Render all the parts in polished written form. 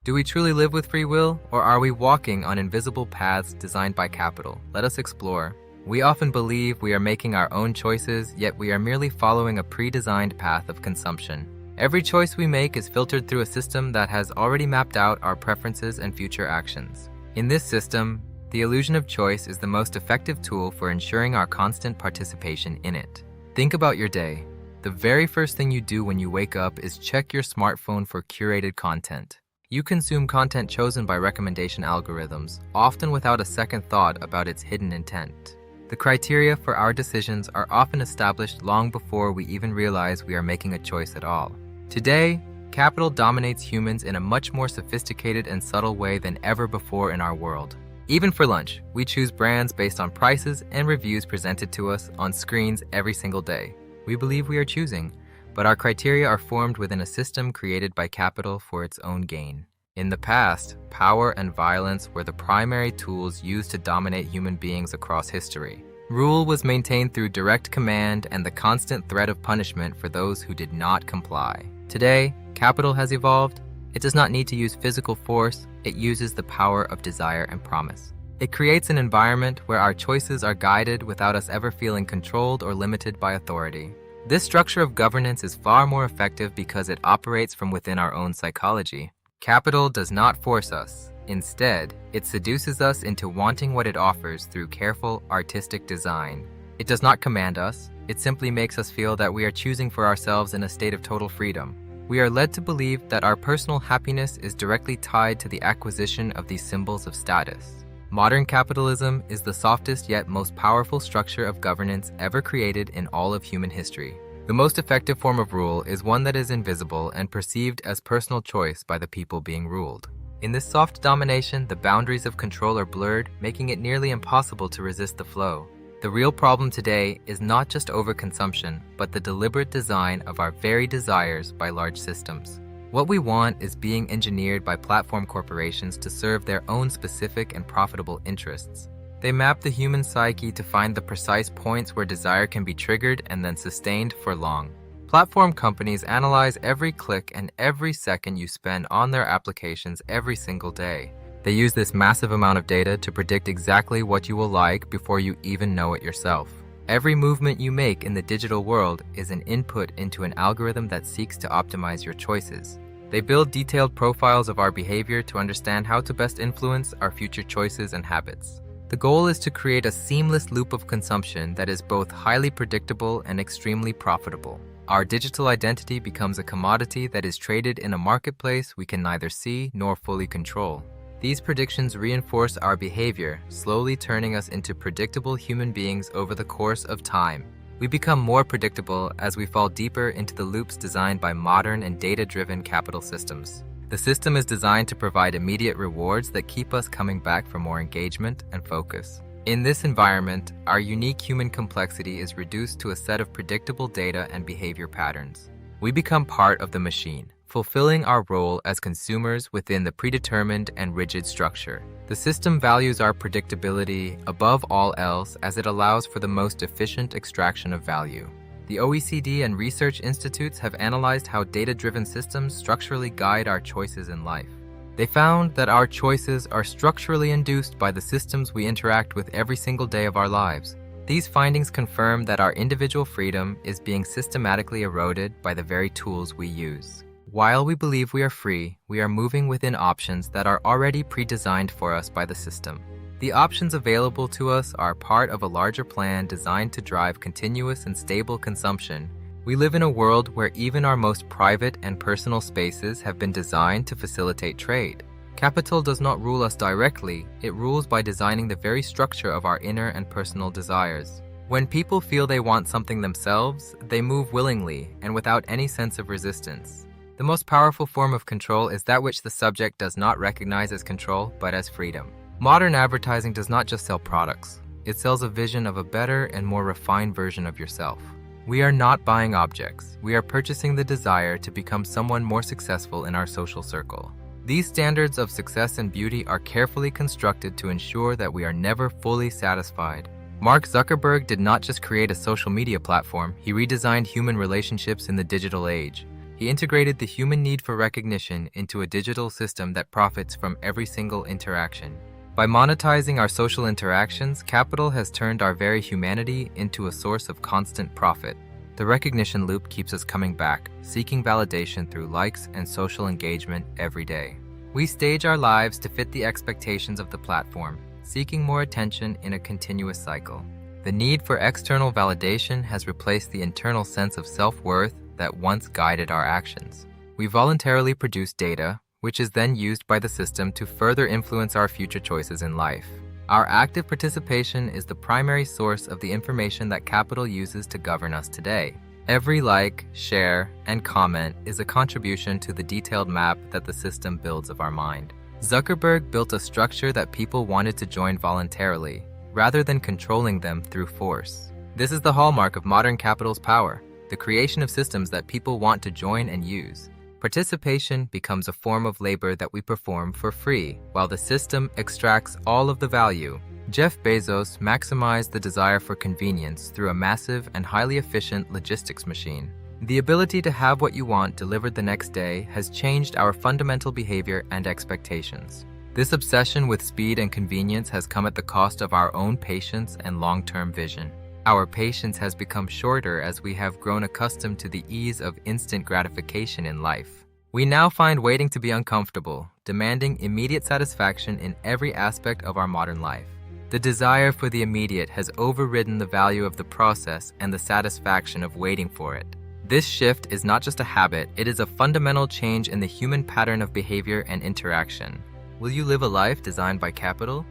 Do we truly live with free will, or are we walking on invisible paths designed by capital? Let us explore. We often believe we are making our own choices, yet we are merely following a pre-designed path of consumption. Every choice we make is filtered through a system that has already mapped out our preferences and future actions. In this system, the illusion of choice is the most effective tool for ensuring our constant participation in it. Think about your day. The very first thing you do when you wake up is check your smartphone for curated content. You consume content chosen by recommendation algorithms, often without a second thought about its hidden intent. The criteria for our decisions are often established long before we even realize we are making a choice at all. Today, capital dominates humans in a much more sophisticated and subtle way than ever before in our world. Even for lunch, we choose brands based on prices and reviews presented to us on screens every single day. We believe we are choosing, but our criteria are formed within a system created by capital for its own gain. In the past, power and violence were the primary tools used to dominate human beings across history. Rule was maintained through direct command and the constant threat of punishment for those who did not comply. Today, capital has evolved. It does not need to use physical force, it uses the power of desire and promise. It creates an environment where our choices are guided without us ever feeling controlled or limited by authority. This structure of governance is far more effective because it operates from within our own psychology. Capital does not force us. Instead, it seduces us into wanting what it offers through careful, artistic design. It does not command us. It simply makes us feel that we are choosing for ourselves in a state of total freedom. We are led to believe that our personal happiness is directly tied to the acquisition of these symbols of status. Modern capitalism is the softest yet most powerful structure of governance ever created in all of human history. The most effective form of rule is one that is invisible and perceived as personal choice by the people being ruled. In this soft domination, the boundaries of control are blurred, making it nearly impossible to resist the flow. The real problem today is not just overconsumption, but the deliberate design of our very desires by large systems. What we want is being engineered by platform corporations to serve their own specific and profitable interests. They map the human psyche to find the precise points where desire can be triggered and then sustained for long. Platform companies analyze every click and every second you spend on their applications every single day. They use this massive amount of data to predict exactly what you will like before you even know it yourself. Every movement you make in the digital world is an input into an algorithm that seeks to optimize your choices. They build detailed profiles of our behavior to understand how to best influence our future choices and habits. The goal is to create a seamless loop of consumption that is both highly predictable and extremely profitable. Our digital identity becomes a commodity that is traded in a marketplace we can neither see nor fully control. These predictions reinforce our behavior, slowly turning us into predictable human beings over the course of time. We become more predictable as we fall deeper into the loops designed by modern and data-driven capital systems. The system is designed to provide immediate rewards that keep us coming back for more engagement and focus. In this environment, our unique human complexity is reduced to a set of predictable data and behavior patterns. We become part of the machine, fulfilling our role as consumers within the predetermined and rigid structure. The system values our predictability above all else as it allows for the most efficient extraction of value. The OECD and research institutes have analyzed how data-driven systems structurally guide our choices in life. They found that our choices are structurally induced by the systems we interact with every single day of our lives. These findings confirm that our individual freedom is being systematically eroded by the very tools we use. While we believe we are free, we are moving within options that are already pre-designed for us by the system. The options available to us are part of a larger plan designed to drive continuous and stable consumption. We live in a world where even our most private and personal spaces have been designed to facilitate trade. Capital does not rule us directly, it rules by designing the very structure of our inner and personal desires. When people feel they want something themselves, they move willingly and without any sense of resistance. The most powerful form of control is that which the subject does not recognize as control, but as freedom. Modern advertising does not just sell products. It sells a vision of a better and more refined version of yourself. We are not buying objects. We are purchasing the desire to become someone more successful in our social circle. These standards of success and beauty are carefully constructed to ensure that we are never fully satisfied. Mark Zuckerberg did not just create a social media platform, he redesigned human relationships in the digital age. He integrated the human need for recognition into a digital system that profits from every single interaction. By monetizing our social interactions, capital has turned our very humanity into a source of constant profit. The recognition loop keeps us coming back, seeking validation through likes and social engagement every day. We stage our lives to fit the expectations of the platform, seeking more attention in a continuous cycle. The need for external validation has replaced the internal sense of self-worth that once guided our actions. We voluntarily produce data, which is then used by the system to further influence our future choices in life. Our active participation is the primary source of the information that capital uses to govern us today. Every like, share, and comment is a contribution to the detailed map that the system builds of our mind. Zuckerberg built a structure that people wanted to join voluntarily, rather than controlling them through force. This is the hallmark of modern capital's power, the creation of systems that people want to join and use. Participation becomes a form of labor that we perform for free, while the system extracts all of the value. Jeff Bezos maximized the desire for convenience through a massive and highly efficient logistics machine. The ability to have what you want delivered the next day has changed our fundamental behavior and expectations. This obsession with speed and convenience has come at the cost of our own patience and long-term vision. Our patience has become shorter as we have grown accustomed to the ease of instant gratification in life. We now find waiting to be uncomfortable, demanding immediate satisfaction in every aspect of our modern life. The desire for the immediate has overridden the value of the process and the satisfaction of waiting for it. This shift is not just a habit, it is a fundamental change in the human pattern of behavior and interaction. Will you live a life designed by capital?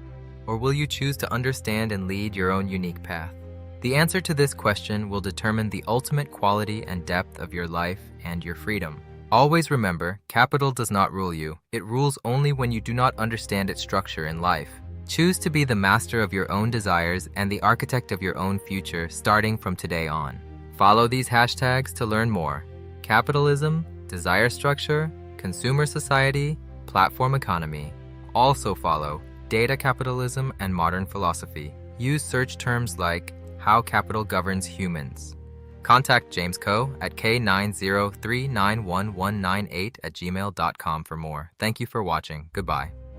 Or will you choose to understand and lead your own unique path? The answer to this question will determine the ultimate quality and depth of your life and your freedom. Always remember, capital does not rule you. It rules only when you do not understand its structure in life. Choose to be the master of your own desires and the architect of your own future starting from today on. Follow these hashtags to learn more. Capitalism, desire structure, consumer society, platform economy. Also follow data capitalism and modern philosophy. Use search terms like how capital governs humans. Contact James Coe at K903911198 at gmail.com for more. Thank you for watching. Goodbye.